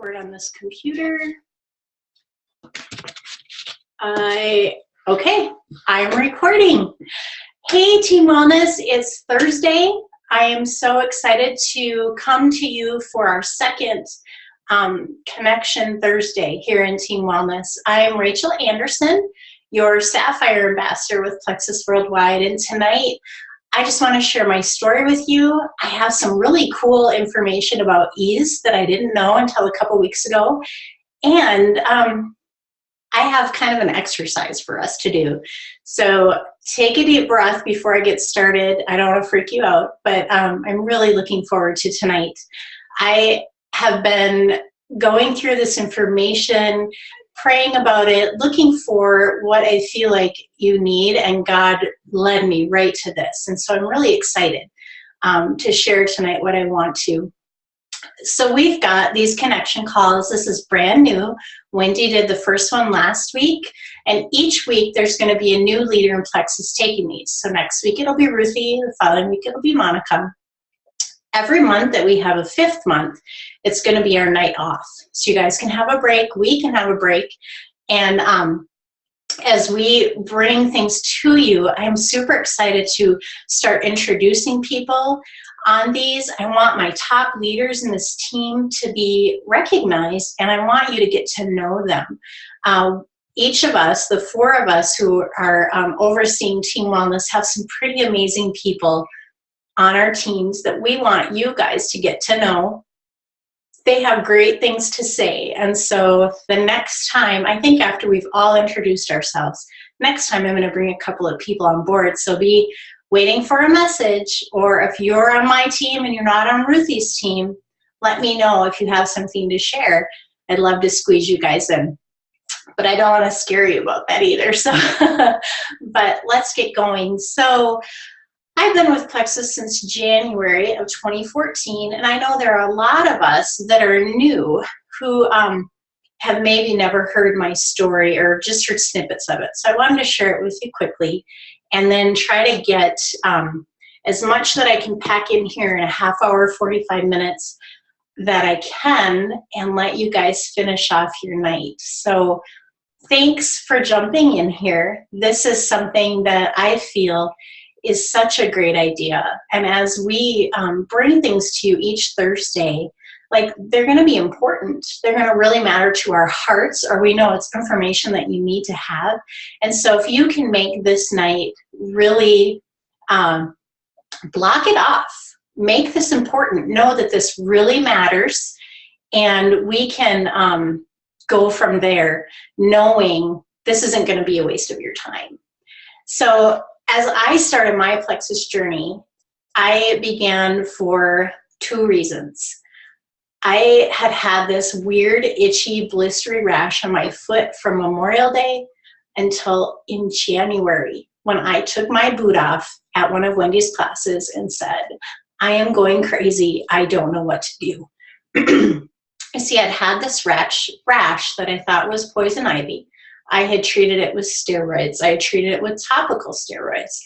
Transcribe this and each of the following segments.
record on this computer. Okay, I'm recording. Hey Team Wellness, it's Thursday. I am so excited to come to you for our second Connection Thursday here in Team Wellness. I am Rachel Anderson, your Sapphire Ambassador with Plexus Worldwide, and tonight I just want to share my story with you. I have some really cool information about ease that I didn't know until a couple weeks ago, and I have kind of an exercise for us to do. So take a deep breath before I get started. I don't want to freak you out, but I'm really looking forward to tonight. I have been going through this information, praying about it, looking for what I feel like you need, and God led me right to this. And so I'm really excited to share tonight what I want to. So we've got these connection calls. This is brand new. Wendy did the first one last week, and each week there's going to be a new leader in Plexus taking these. So next week it'll be Ruthie, the following week it'll be Monica. Every month that we have a fifth month, it's going to be our night off. So you guys can have a break, we can have a break, and as we bring things to you, I'm super excited to start introducing people on these. I want my top leaders in this team to be recognized, and I want you to get to know them. Each of us, the four of us who are overseeing Team Wellness, have some pretty amazing people on our teams that we want you guys to get to know. They have great things to say, and so the next time, I think after we've all introduced ourselves, next time I'm going to bring a couple of people on board, so be waiting for a message, or if you're on my team and you're not on Ruthie's team, let me know if you have something to share. I'd love to squeeze you guys in, but I don't want to scare you about that either, so but let's get going. So I've been with Plexus since January of 2014, and I know there are a lot of us that are new who have maybe never heard my story or just heard snippets of it. So I wanted to share it with you quickly, and then try to get as much that I can pack in here in a half hour, 45 minutes that I can, and let you guys finish off your night. So thanks for jumping in here. This is something that I feel is such a great idea. And as we bring things to you each Thursday, like, they're going to be important. They're going to really matter to our hearts, or we know it's information that you need to have. And so if you can make this night really block it off, make this important, know that this really matters, and we can go from there knowing this isn't going to be a waste of your time. So as I started my Plexus journey, I began for two reasons. I had had this weird, itchy, blistery rash on my foot from Memorial Day until in January, when I took my boot off at one of Wendy's classes and said, I am going crazy. I don't know what to do. You see, I'd had this rash that I thought was poison ivy. I had treated it with steroids. I had treated it with topical steroids.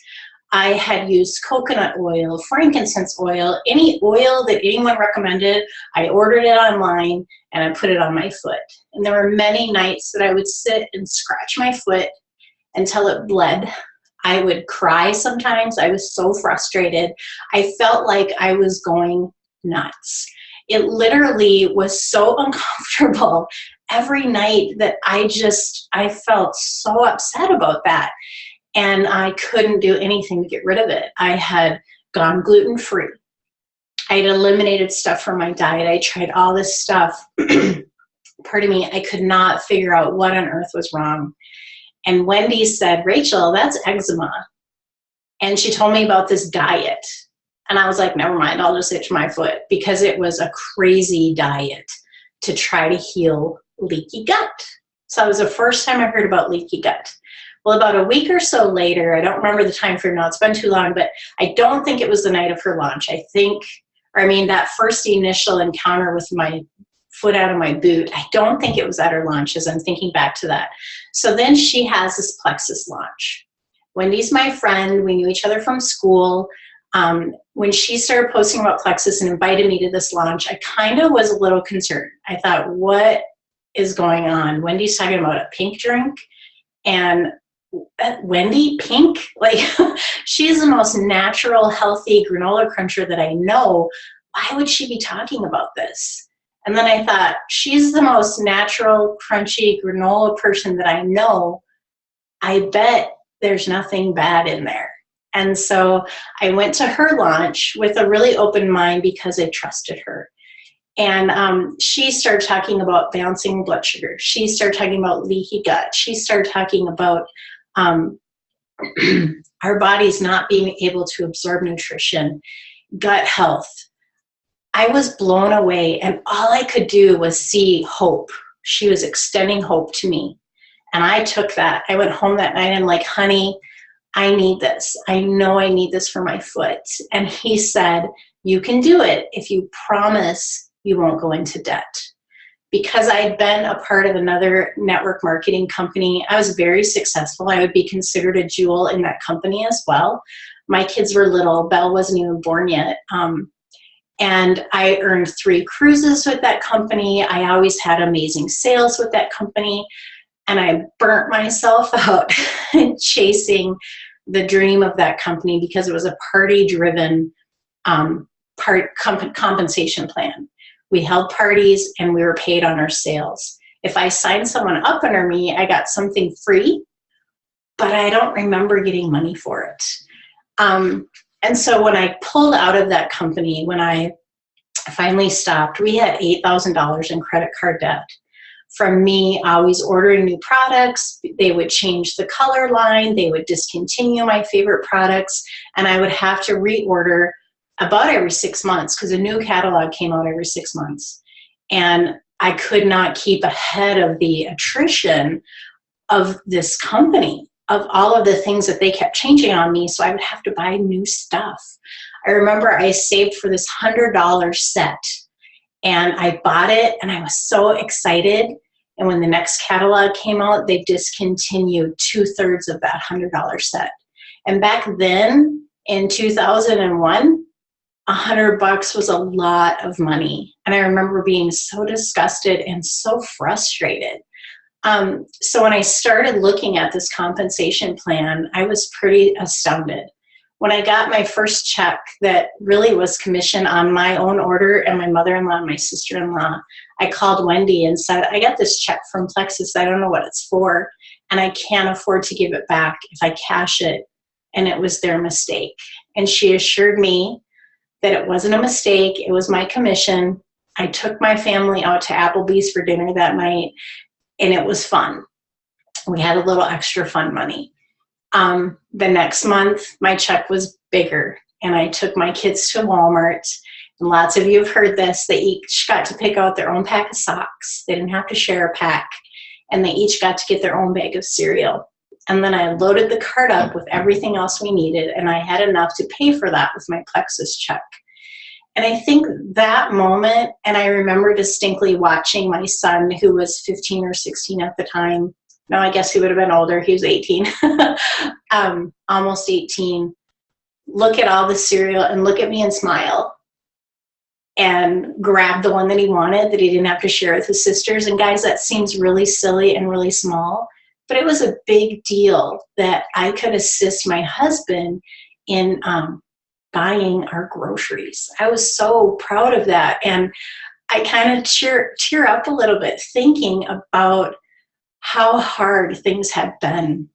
I had used coconut oil, frankincense oil, any oil that anyone recommended. I ordered it online, and I put it on my foot. And there were many nights that I would sit and scratch my foot until it bled. I would cry sometimes. I was so frustrated. I felt like I was going nuts. It literally was so uncomfortable every night that I felt so upset about that. And I couldn't do anything to get rid of it. I had gone gluten-free. I had eliminated stuff from my diet. I tried all this stuff. Pardon me, I could not figure out what on earth was wrong. And Wendy said, Rachel, that's eczema. And she told me about this diet. And I was like, never mind, I'll just itch my foot, because it was a crazy diet to try to heal leaky gut. So that was the first time I heard about leaky gut. Well, about a week or so later, I don't remember the time frame now, it's been too long, but I don't think it was the night of her launch. That first initial encounter with my foot out of my boot, I don't think it was at her launch, as I'm thinking back to that. So then she has this Plexus launch. Wendy's my friend. We knew each other from school. When she started posting about Plexus and invited me to this launch, I kind of was a little concerned. I thought, what is going on? Wendy's talking about a pink drink, and Wendy, pink? Like, she's the most natural, healthy granola cruncher that I know. Why would she be talking about this? And then I thought, she's the most natural, crunchy granola person that I know. I bet there's nothing bad in there. And so I went to her launch with a really open mind because I trusted her. And she started talking about balancing blood sugar. She started talking about leaky gut. She started talking about our bodies not being able to absorb nutrition, gut health. I was blown away, and all I could do was see hope. She was extending hope to me. And I took that. I went home that night and like, honey, I need this. I know I need this for my foot. And he said, you can do it if you promise you won't go into debt. Because I'd been a part of another network marketing company, I was very successful. I would be considered a jewel in that company as well. My kids were little. Belle wasn't even born yet. And I earned 3 cruises with that company. I always had amazing sales with that company. And I burnt myself out chasing the dream of that company because it was a party-driven compensation plan. We held parties and we were paid on our sales. If I signed someone up under me, I got something free, but I don't remember getting money for it. And so when I pulled out of that company, when I finally stopped, we had $8,000 in credit card debt. From me always ordering new products, they would change the color line, they would discontinue my favorite products, and I would have to reorder about every 6 months because a new catalog came out every 6 months. And I could not keep ahead of the attrition of this company, of all of the things that they kept changing on me, so I would have to buy new stuff. I remember I saved for this $100 set, and I bought it, and I was so excited. And when the next catalog came out, they discontinued 2/3 of that $100 set. And back then, in 2001, $100 was a lot of money. And I remember being so disgusted and so frustrated. So when I started looking at this compensation plan, I was pretty astounded. When I got my first check that really was commission on my own order and my mother-in-law and my sister-in-law, I called Wendy and said, I got this check from Plexus. I don't know what it's for, and I can't afford to give it back if I cash it, and it was their mistake. And she assured me that it wasn't a mistake. It was my commission. I took my family out to Applebee's for dinner that night, and it was fun. We had a little extra fun money. The next month, my check was bigger, and I took my kids to Walmart. And lots of you have heard this. They each got to pick out their own pack of socks. They didn't have to share a pack. And they each got to get their own bag of cereal. And then I loaded the cart up with everything else we needed, and I had enough to pay for that with my Plexus check. And I think that moment, and I remember distinctly watching my son, who was 15 or 16 at the time. No, I guess he would have been older. He was 18, almost 18. Look at all the cereal and look at me and smile and grab the one that he wanted that he didn't have to share with his sisters. And guys, that seems really silly and really small, but it was a big deal that I could assist my husband in buying our groceries. I was so proud of that. And I kind of tear up a little bit thinking about how hard things had been.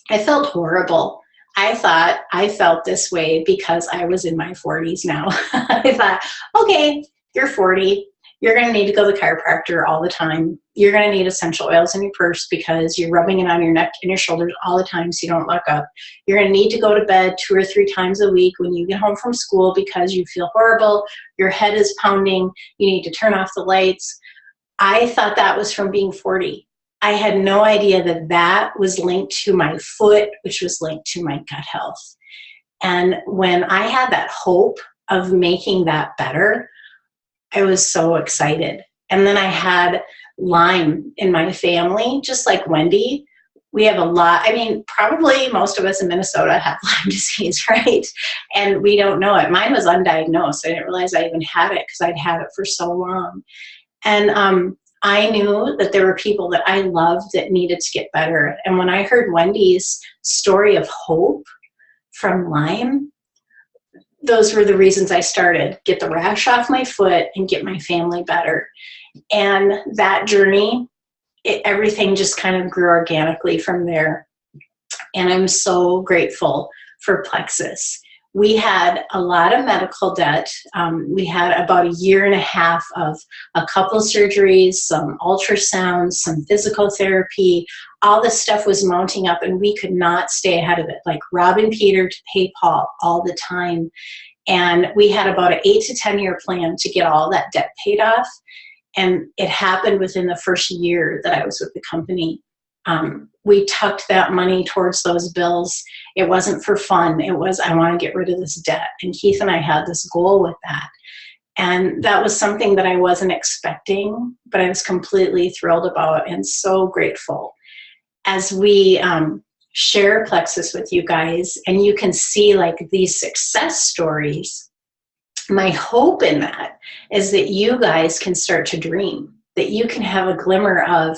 I felt horrible. I thought I felt this way because I was in my 40s now. I thought, okay, you're 40. You're going to need to go to the chiropractor all the time. You're going to need essential oils in your purse because you're rubbing it on your neck and your shoulders all the time so you don't look up. You're going to need to go to bed 2 or 3 times a week when you get home from school because you feel horrible. Your head is pounding. You need to turn off the lights. I thought that was from being 40. I had no idea that that was linked to my foot, which was linked to my gut health. And when I had that hope of making that better, I was so excited. And then I had Lyme in my family, just like Wendy. We have a lot. I mean, probably most of us in Minnesota have Lyme disease, right? And we don't know it. Mine was undiagnosed. I didn't realize I even had it because I'd had it for so long. And I knew that there were people that I loved that needed to get better. And when I heard Wendy's story of hope from Lyme, those were the reasons I started. Get the rash off my foot and get my family better. And that journey, everything just kind of grew organically from there. And I'm so grateful for Plexus. We had a lot of medical debt. We had about 1.5 years of a couple surgeries, some ultrasounds, some physical therapy. All this stuff was mounting up and we could not stay ahead of it, like robbing Peter to pay Paul all the time. And we had about an 8 to 10 year plan to get all that debt paid off. And it happened within the first year that I was with the company. We tucked that money towards those bills. It wasn't for fun. It was, I want to get rid of this debt. And Keith and I had this goal with that. And that was something that I wasn't expecting, but I was completely thrilled about and so grateful. As we share Plexus with you guys, and you can see like these success stories, my hope in that is that you guys can start to dream, that you can have a glimmer of,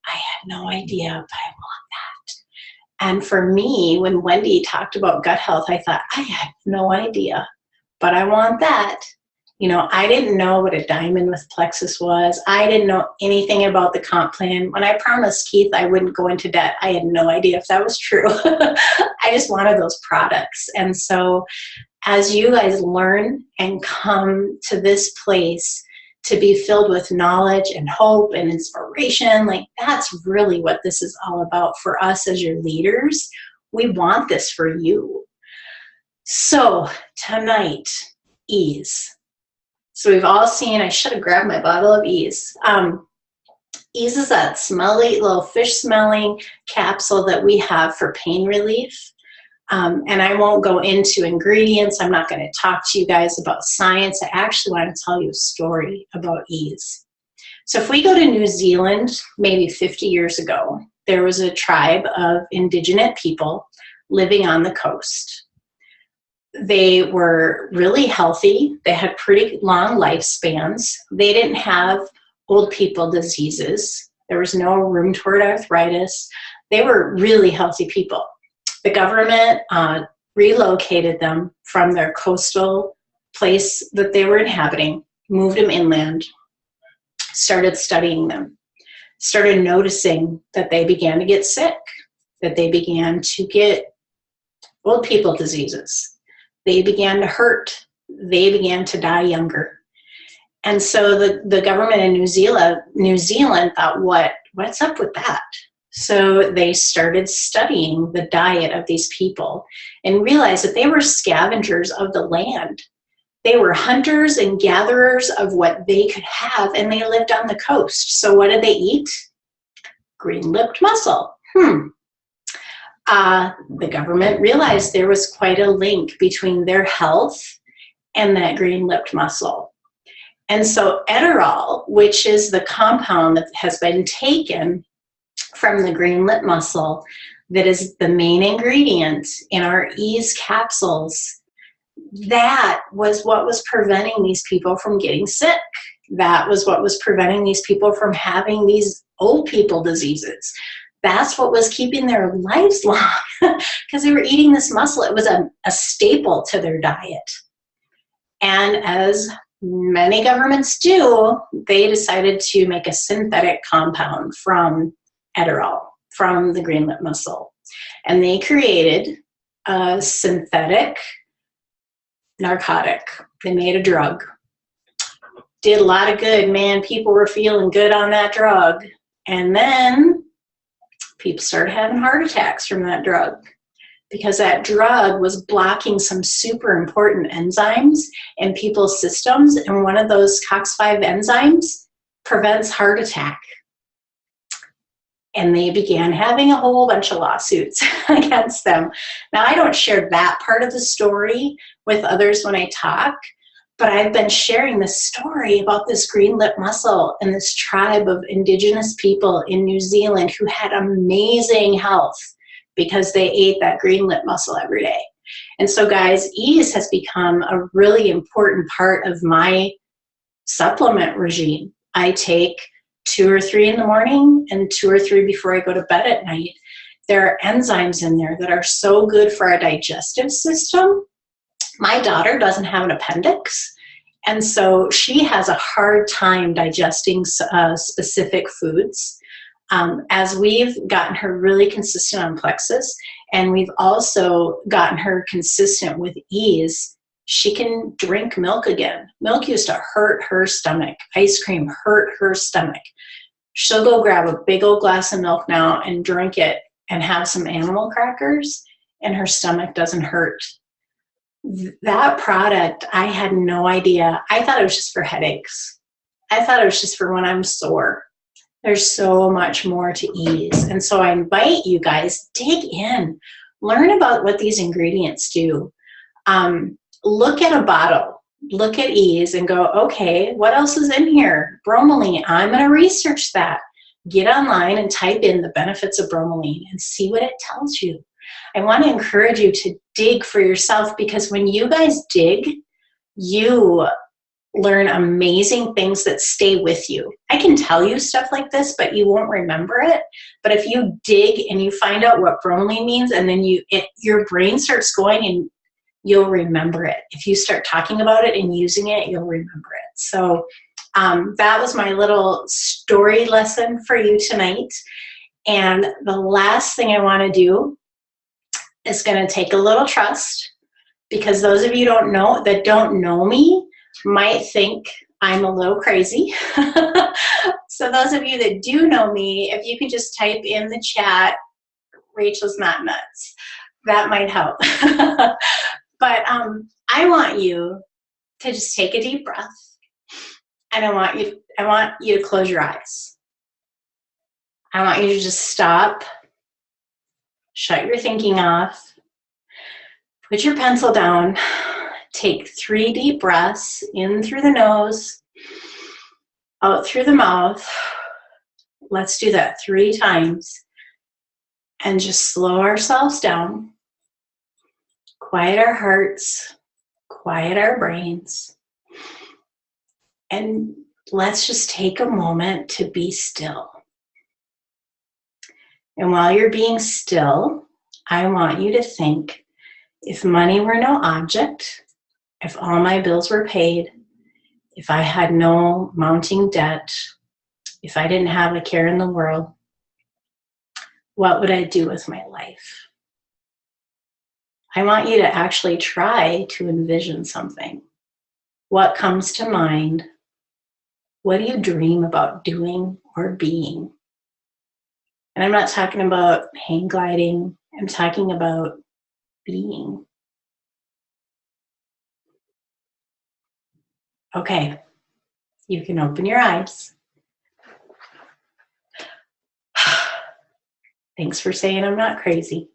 I had no idea, but I want that. And for me, when Wendy talked about gut health, I thought, I had no idea, but I want that. You know, I didn't know what a diamond with Plexus was. I didn't know anything about the comp plan. When I promised Keith I wouldn't go into debt, I had no idea if that was true. I just wanted those products. And so as you guys learn and come to this place to be filled with knowledge and hope and inspiration, like that's really what this is all about for us as your leaders. We want this for you. So tonight, ease. So we've all seen, I should have grabbed my bottle of Ease. Ease is that smelly, little fish smelling capsule that we have for pain relief. And I won't go into ingredients. I'm not going to talk to you guys about science. I actually want to tell you a story about Ease. So if we go to New Zealand, maybe 50 years ago, there was a tribe of indigenous people living on the coast. They were really healthy. They had pretty long lifespans. They didn't have old people diseases. There was no rheumatoid arthritis. They were really healthy people. The government relocated them from their coastal place that they were inhabiting, moved them inland, started studying them, started noticing that they began to get sick, that they began to get old people diseases. They began to hurt. They began to die younger. And so the government in New Zealand thought, what's up with that? So they started studying the diet of these people and realized that they were scavengers of the land. They were hunters and gatherers of what they could have, and they lived on the coast. So what did they eat? Green-lipped mussel. The government realized there was quite a link between their health and that green-lipped mussel. And so Edirol, which is the compound that has been taken from the green-lipped mussel, that is the main ingredient in our Ease capsules, that was what was preventing these people from getting sick. That was what was preventing these people from having these old people diseases. That's what was keeping their lives long, because they were eating this mussel. It was a staple to their diet. And as many governments do, they decided to make a synthetic compound from Edirol, from the green-lipped mussel. And they created a synthetic narcotic. They made a drug. Did a lot of good, man. People were feeling good on that drug. And then people started having heart attacks from that drug, because that drug was blocking some super important enzymes in people's systems, and one of those COX-5 enzymes prevents heart attack. And they began having a whole bunch of lawsuits against them. Now, I don't share that part of the story with others when I talk, But I've been sharing this story about this green lip mussel and this tribe of indigenous people in New Zealand who had amazing health because they ate that green lip mussel every day. And so guys, Ease has become a really important part of my supplement regime. I take 2 or 3 in the morning and 2 or 3 before I go to bed at night. There are enzymes in there that are so good for our digestive system. My daughter doesn't have an appendix, and so she has a hard time digesting specific foods. As we've gotten her really consistent on Plexus, and we've also gotten her consistent with Ease, she can drink milk again. Milk used to hurt her stomach. Ice cream hurt her stomach. She'll go grab a big old glass of milk now and drink it and have some animal crackers, and her stomach doesn't hurt. That product, I had no idea. I thought it was just for headaches. I thought it was just for when I'm sore. There's so much more to Ease. And so I invite you guys, dig in, learn about what these ingredients do. Look at a bottle, look at Ease and go, okay, what else is in here? Bromelain, I'm gonna research that. Get online and type in the benefits of bromelain and see what it tells you. I wanna encourage you to dig for yourself, because when you guys dig, you learn amazing things that stay with you. I can tell you stuff like this, but you won't remember it. But if you dig and you find out what bromelain means, and then your brain starts going, and you'll remember it. If you start talking about it and using it, you'll remember it. So that was my little story lesson for you tonight. And the last thing I want to do is going to take a little trust, because those of you that don't know me might think I'm a little crazy. So those of you that do know me, if you can just type in the chat, Rachel's not nuts, that might help. But I want you to just take a deep breath, and I want you to close your eyes. I want you to just stop, shut your thinking off, put your pencil down, take 3 deep breaths in through the nose, out through the mouth. Let's do that 3 times, and just slow ourselves down. Quiet our hearts, quiet our brains, and let's just take a moment to be still. And while you're being still, I want you to think, if money were no object, if all my bills were paid, if I had no mounting debt, if I didn't have a care in the world, what would I do with my life? I want you to actually try to envision something. What comes to mind? What do you dream about doing or being? And I'm not talking about hang gliding. I'm talking about being. Okay, you can open your eyes. Thanks for saying I'm not crazy.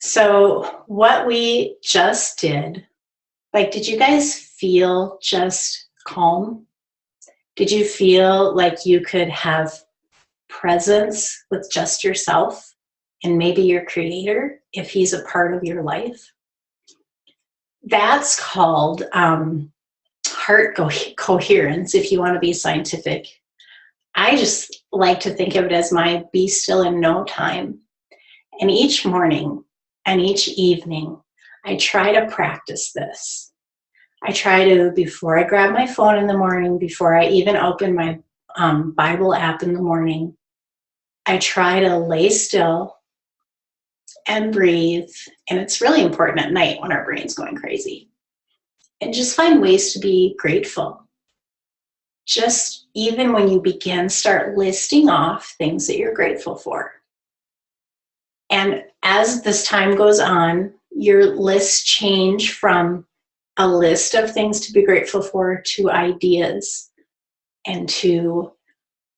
So what we just did, did you guys feel just calm? Did you feel like you could have presence with just yourself and maybe your creator if he's a part of your life? That's called heart coherence, if you want to be scientific. I just like to think of it as my be still and know time. And each morning and each evening, I try to practice this. I try to, before I grab my phone in the morning, before I even open my Bible app in the morning, I try to lay still and breathe. And it's really important at night when our brain's going crazy. And just find ways to be grateful. Just even when you start listing off things that you're grateful for. And as this time goes on, your lists change from a list of things to be grateful for to ideas, and to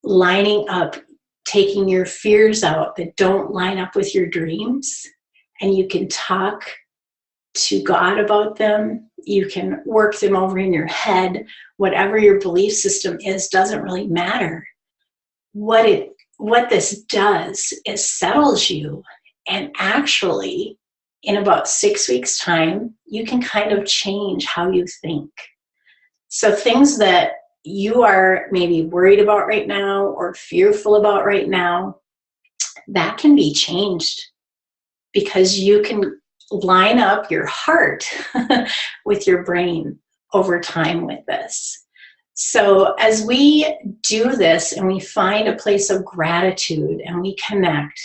lining up, taking your fears out that don't line up with your dreams. And you can talk to God about them. You can work them over in your head. Whatever your belief system is doesn't really matter. What this does is settles you, and actually in about 6 weeks time, you can kind of change how you think. So things that you are maybe worried about right now or fearful about right now, that can be changed because you can line up your heart with your brain over time with this. So as we do this and we find a place of gratitude and we connect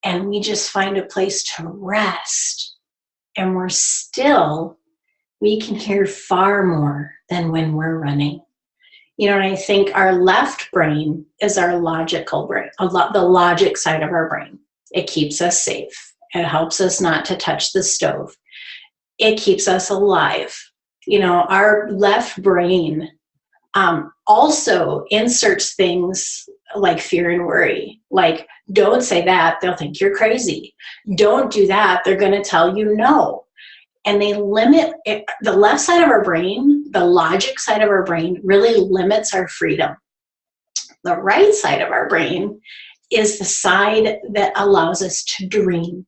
and we just find a place to rest and we're still, we can hear far more than when we're running. You know, and I think our left brain is our logical brain, the logic side of our brain. It keeps us safe. It helps us not to touch the stove. It keeps us alive. You know, our left brain also inserts things like fear and worry. Like, don't say that, they'll think you're crazy. Don't do that, they're going to tell you no. And they limit it. The left side of our brain, the logic side of our brain, really limits our freedom. The right side of our brain is the side that allows us to dream,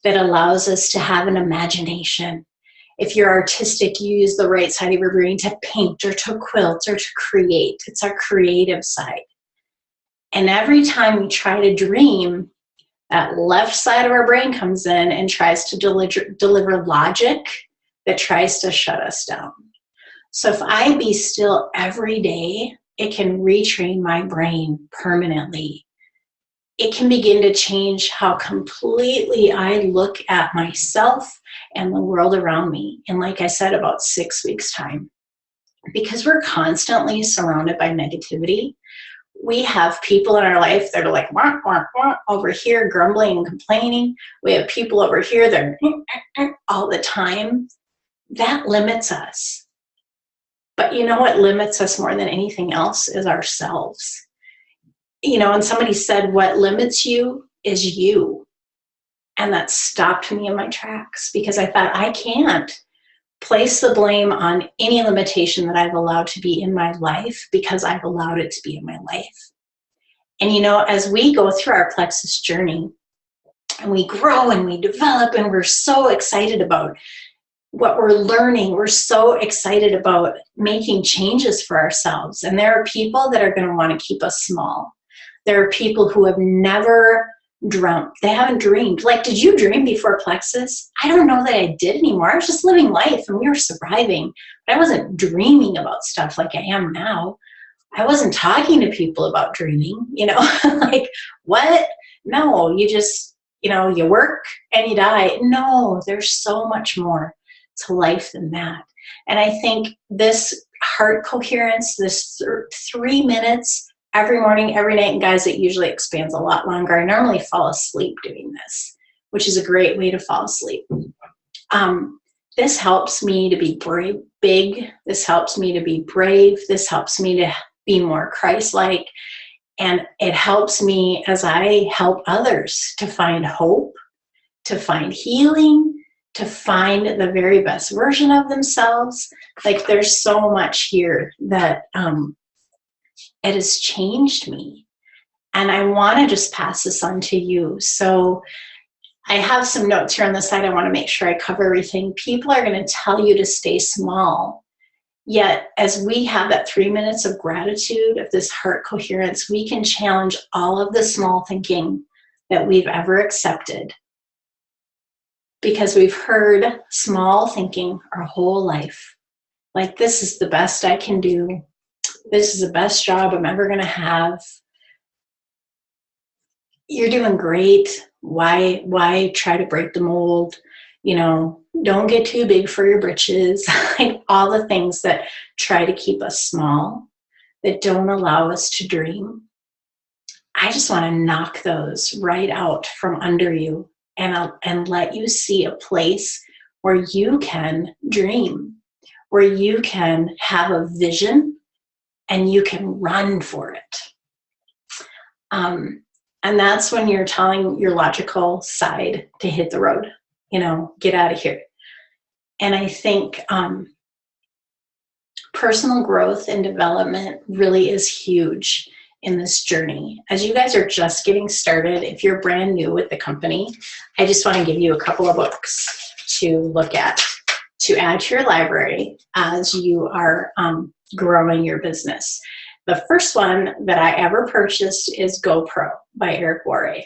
that allows us to have an imagination. If you're artistic, you use the right side of your brain to paint or to quilt or to create. It's our creative side. And every time we try to dream, that left side of our brain comes in and tries to deliver logic that tries to shut us down. So if I be still every day, it can retrain my brain permanently. It can begin to change how completely I look at myself and the world around me. And like I said, about 6 weeks' time. Because we're constantly surrounded by negativity, we have people in our life that are like, wah, wah, wah, over here grumbling and complaining. We have people over here that are all the time. That limits us. But you know what limits us more than anything else is ourselves. You know, and somebody said, what limits you is you. And that stopped me in my tracks because I thought, I can't place the blame on any limitation that I've allowed to be in my life because I've allowed it to be in my life. And you know, as we go through our plexus journey and we grow and we develop and we're so excited about what we're learning, we're so excited about making changes for ourselves. And there are people that are going to want to keep us small. There are people who have never dreamt. They haven't dreamed. Like, did you dream before plexus? I don't know that I did anymore. I was just living life and we were surviving. But I wasn't dreaming about stuff like I am now. I wasn't talking to people about dreaming, you know, like, what? No, you just, you know, you work and you die. No, there's so much more to life than that. And I think this heart coherence, this 3 minutes every morning, every night, and guys, it usually expands a lot longer. I normally fall asleep doing this, which is a great way to fall asleep. This helps me to be big. This helps me to be brave. This helps me to be more Christ-like. And it helps me as I help others to find hope, to find healing, to find the very best version of themselves. Like, there's so much here that it has changed me. And I want to just pass this on to you. So I have some notes here on the side. I want to make sure I cover everything. People are going to tell you to stay small. Yet, as we have that 3 minutes of gratitude, of this heart coherence, we can challenge all of the small thinking that we've ever accepted. Because we've heard small thinking our whole life. Like, this is the best I can do. This is the best job I'm ever going to have. You're doing great. Why try to break the mold? You know, don't get too big for your britches. Like, all the things that try to keep us small, that don't allow us to dream. I just want to knock those right out from under you and let you see a place where you can dream, where you can have a vision and you can run for it. And that's when you're telling your logical side to hit the road, you know, get out of here. And I think personal growth and development really is huge in this journey. As you guys are just getting started, if you're brand new with the company, I just want to give you a couple of books to look at, to add to your library as you are growing your business. The first one that I ever purchased is GoPro by Eric Worre.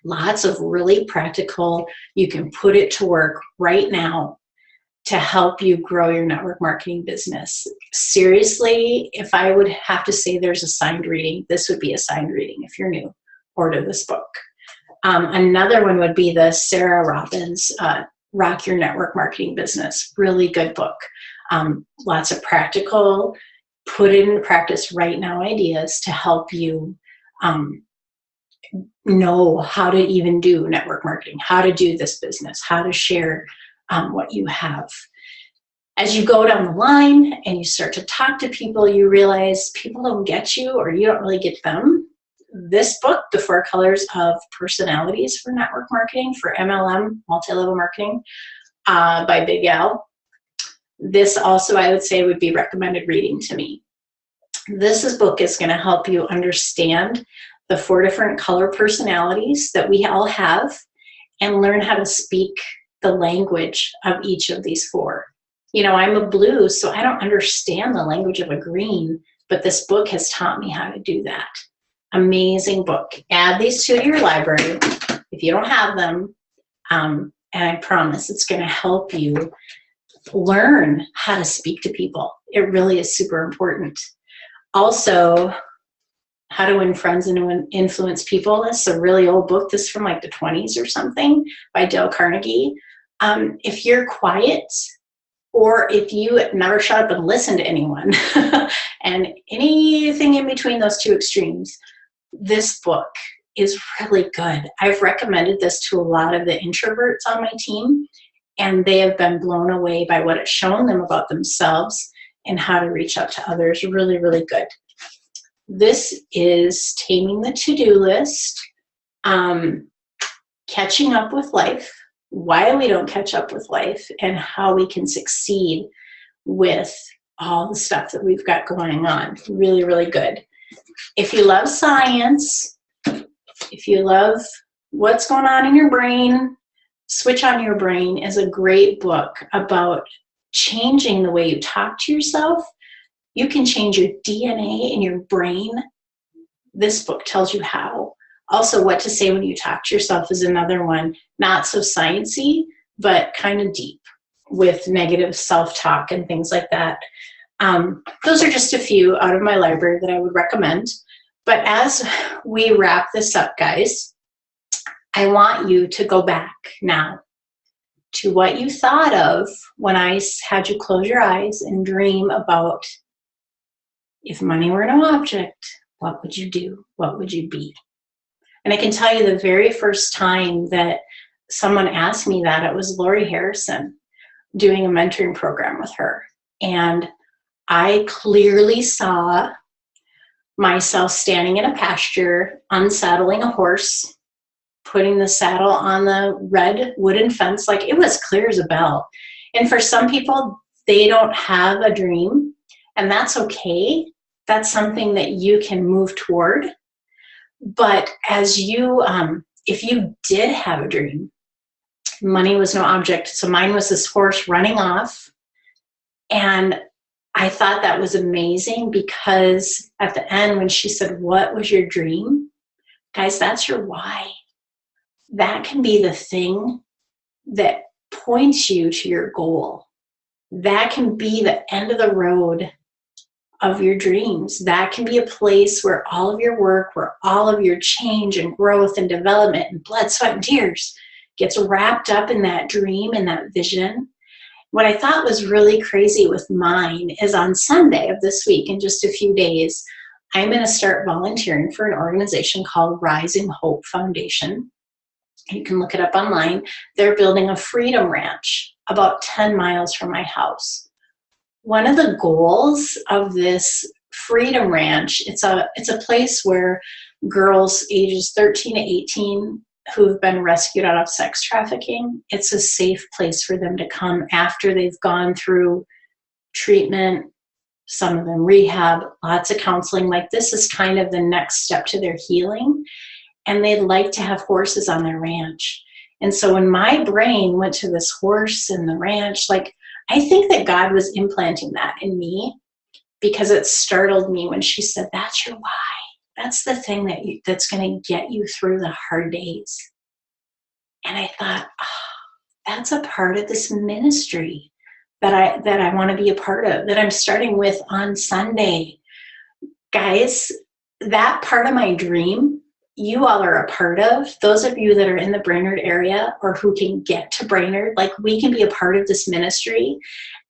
Lots of really practical, you can put it to work right now to help you grow your network marketing business. Seriously, if I would have to say there's a signed reading, this would be a signed reading. If you're new, order this book. Another one would be the Sarah Robbins Rock Your Network Marketing Business. Really good book. Lots of practical, put it into practice right now ideas to help you know how to even do network marketing, how to do this business, how to share what you have. As you go down the line and you start to talk to people, you realize people don't get you or you don't really get them. This book, The 4 Colors of Personalities for Network Marketing, for MLM, multi-level marketing, by Big Al. This also, I would say, would be recommended reading to me. This book is going to help you understand the 4 different color personalities that we all have and learn how to speak the language of each of these 4. You know, I'm a blue, so I don't understand the language of a green, but this book has taught me how to do that. Amazing book. Add these to your library if you don't have them, and I promise it's going to help you learn how to speak to people. It really is super important. Also, How to Win Friends and Influence People. That's a really old book. This is from like the 20s or something by Dale Carnegie. If you're quiet, or if you never shut up and listen to anyone, and anything in between those 2 extremes, this book is really good. I've recommended this to a lot of the introverts on my team, and they have been blown away by what it's shown them about themselves and how to reach out to others. Really, really good. This is Taming the To-Do List, Catching Up with Life, why we don't catch up with life, and how we can succeed with all the stuff that we've got going on. Really, really good. If you love science, if you love what's going on in your brain, Switch on Your Brain is a great book about changing the way you talk to yourself. You can change your DNA in your brain. This book tells you how. Also, what to say when you talk to yourself is another one. Not so sciencey, but kind of deep with negative self-talk and things like that. Those are just a few out of my library that I would recommend. But as we wrap this up, guys, I want you to go back now to what you thought of when I had you close your eyes and dream about, if money were no object, what would you do? What would you be? And I can tell you the very first time that someone asked me that, it was Lori Harrison doing a mentoring program with her. And I clearly saw myself standing in a pasture, unsaddling a horse, putting the saddle on the red wooden fence. Like, it was clear as a bell. And for some people, they don't have a dream, and that's okay. That's something that you can move toward. But as you, if you did have a dream, money was no object. So mine was this horse running off. And I thought that was amazing, because at the end when she said, what was your dream? Guys, that's your why. That can be the thing that points you to your goal. That can be the end of the road of your dreams. That can be a place where all of your work, where all of your change and growth and development and blood, sweat, and tears gets wrapped up in that dream and that vision. What I thought was really crazy with mine is on Sunday of this week, in just a few days, I'm going to start volunteering for an organization called Rising Hope Foundation. You can look it up online. They're building a freedom ranch about 10 miles from my house. One of the goals of this freedom ranch, it's a place where girls ages 13 to 18 who've been rescued out of sex trafficking. It's a safe place for them to come after they've gone through treatment, some of them rehab, lots of counseling. Like, this is kind of the next step to their healing. And they'd like to have horses on their ranch. And so when my brain went to this horse and the ranch, like, I think that God was implanting that in me, because it startled me when she said, that's your why. That's the thing that's going to get you through the hard days. And I thought, oh, that's a part of this ministry that I want to be a part of, that I'm starting with on Sunday. Guys, that part of my dream, you all are a part of. Those of you that are in the Brainerd area or who can get to Brainerd, like, we can be a part of this ministry.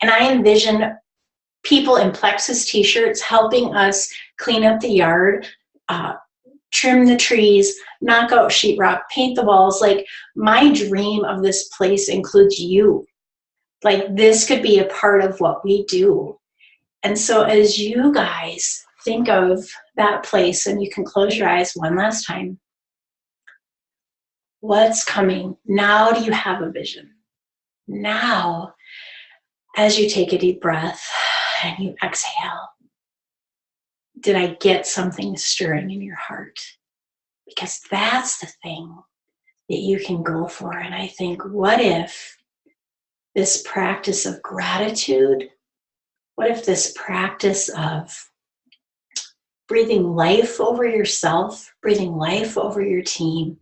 And I envision people in Plexus t-shirts helping us clean up the yard, trim the trees, knock out sheetrock, paint the walls. Like, my dream of this place includes you. Like, this could be a part of what we do. And so as you guys think of that place, and you can close your eyes one last time, what's coming? Now do you have a vision? Now, as you take a deep breath and you exhale, did I get something stirring in your heart? Because that's the thing that you can go for. And I think, what if this practice of gratitude, what if this practice of breathing life over yourself, breathing life over your team,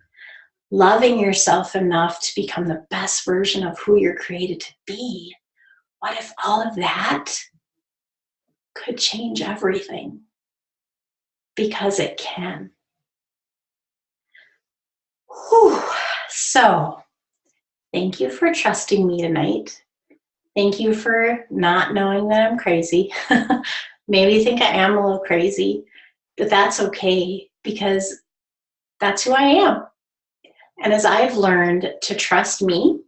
loving yourself enough to become the best version of who you're created to be, what if all of that could change everything? Because it can. Whew. So, thank you for trusting me tonight. Thank you for not knowing that I'm crazy. Maybe you think I am a little crazy, but that's okay, because that's who I am. And as I've learned to trust me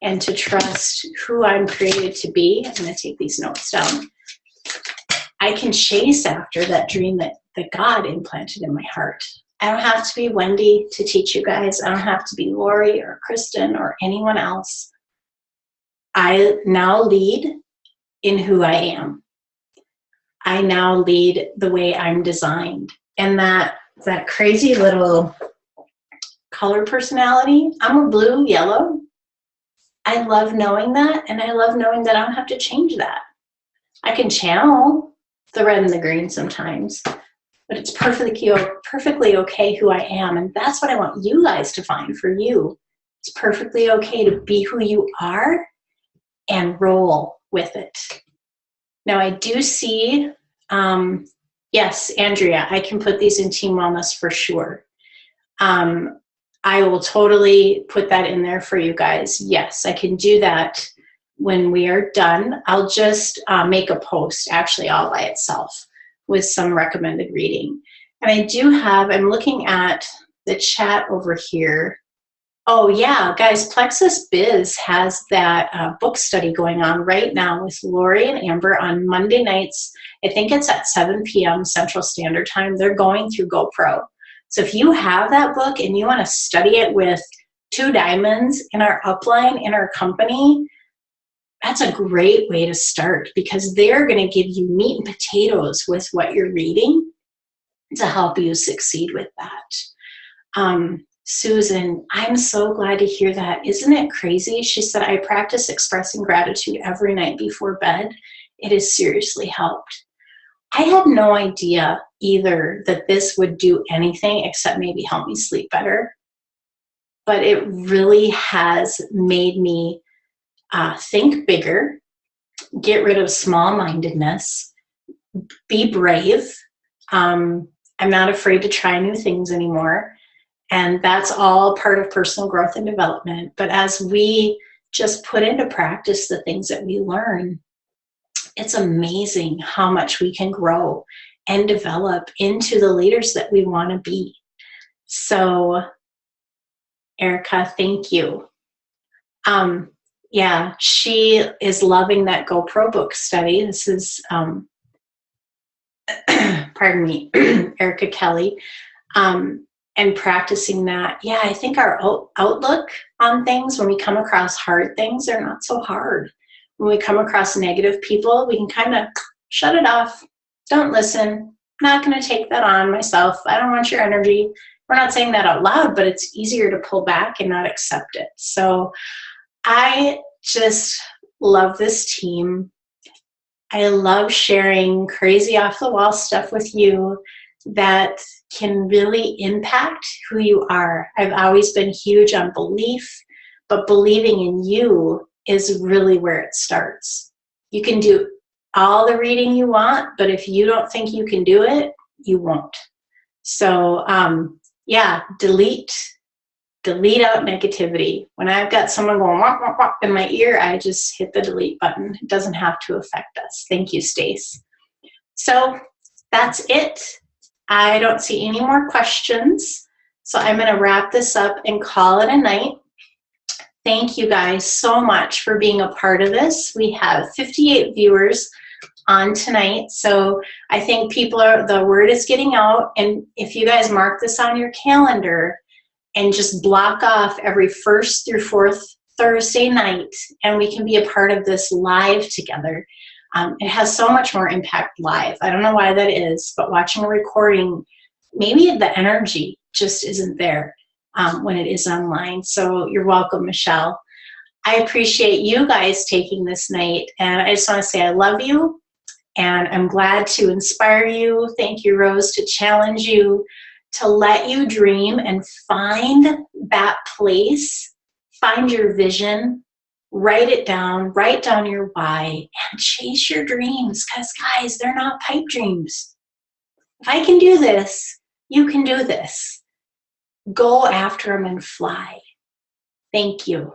and to trust who I'm created to be, I'm going to take these notes down, I can chase after that dream that God implanted in my heart. I don't have to be Wendy to teach you guys. I don't have to be Lori or Kristen or anyone else. I now lead in who I am. I now lead the way I'm designed. And that crazy little color personality, I'm a blue, yellow. I love knowing that, and I love knowing that I don't have to change that. I can channel the red and the green sometimes, but it's perfectly okay who I am. And that's what I want you guys to find for you. It's perfectly okay to be who you are and roll with it. Now, I do see, yes, Andrea, I can put these in Team Wellness for sure. I will totally put that in there for you guys. Yes, I can do that when we are done. I'll just make a post, actually, all by itself with some recommended reading. And I do have, I'm looking at the chat over here. Oh yeah, guys, Plexus Biz has that book study going on right now with Lori and Amber on Monday nights. I think it's at 7 p.m. Central Standard Time. They're going through GoPro. So if you have that book and you want to study it with 2 diamonds in our upline in our company, that's a great way to start, because they're going to give you meat and potatoes with what you're reading to help you succeed with that. Susan, I'm so glad to hear that. Isn't it crazy? She said, I practice expressing gratitude every night before bed. It has seriously helped. I had no idea either that this would do anything except maybe help me sleep better. But it really has made me think bigger, get rid of small-mindedness, be brave. I'm not afraid to try new things anymore. And that's all part of personal growth and development. But as we just put into practice the things that we learn, it's amazing how much we can grow and develop into the leaders that we want to be. So, Erica, thank you. Yeah, she is loving that GoPro book study. This is, pardon me, Erica Kelly. and practicing that, yeah, I think our outlook on things, when we come across hard things, they're not so hard. When we come across negative people, we can kind of shut it off. Don't listen. Not going to take that on myself. I don't want your energy. We're not saying that out loud, but it's easier to pull back and not accept it. So I just love this team. I love sharing crazy off the wall stuff with you that can really impact who you are. I've always been huge on belief, but believing in you is really where it starts. You can do all the reading you want, but if you don't think you can do it, you won't. So yeah, delete out negativity. When I've got someone going wop, wop, wop in my ear, I just hit the delete button. It doesn't have to affect us. Thank you, Stace. So that's it. I don't see any more questions. So I'm going to wrap this up and call it a night. Thank you guys so much for being a part of this. We have 58 viewers on tonight. So I think the word is getting out. And if you guys mark this on your calendar and just block off every first through fourth Thursday night, and we can be a part of this live together. It has so much more impact live. I don't know why that is, but watching a recording, maybe the energy just isn't there when it is online. So you're welcome, Michelle. I appreciate you guys taking this night, and I just want to say I love you, and I'm glad to inspire you. Thank you, Rose, to challenge you, to let you dream and find that place, find your vision, write it down, write down your why, and chase your dreams, because guys, they're not pipe dreams. If I can do this, you can do this. Go after them and fly. Thank you.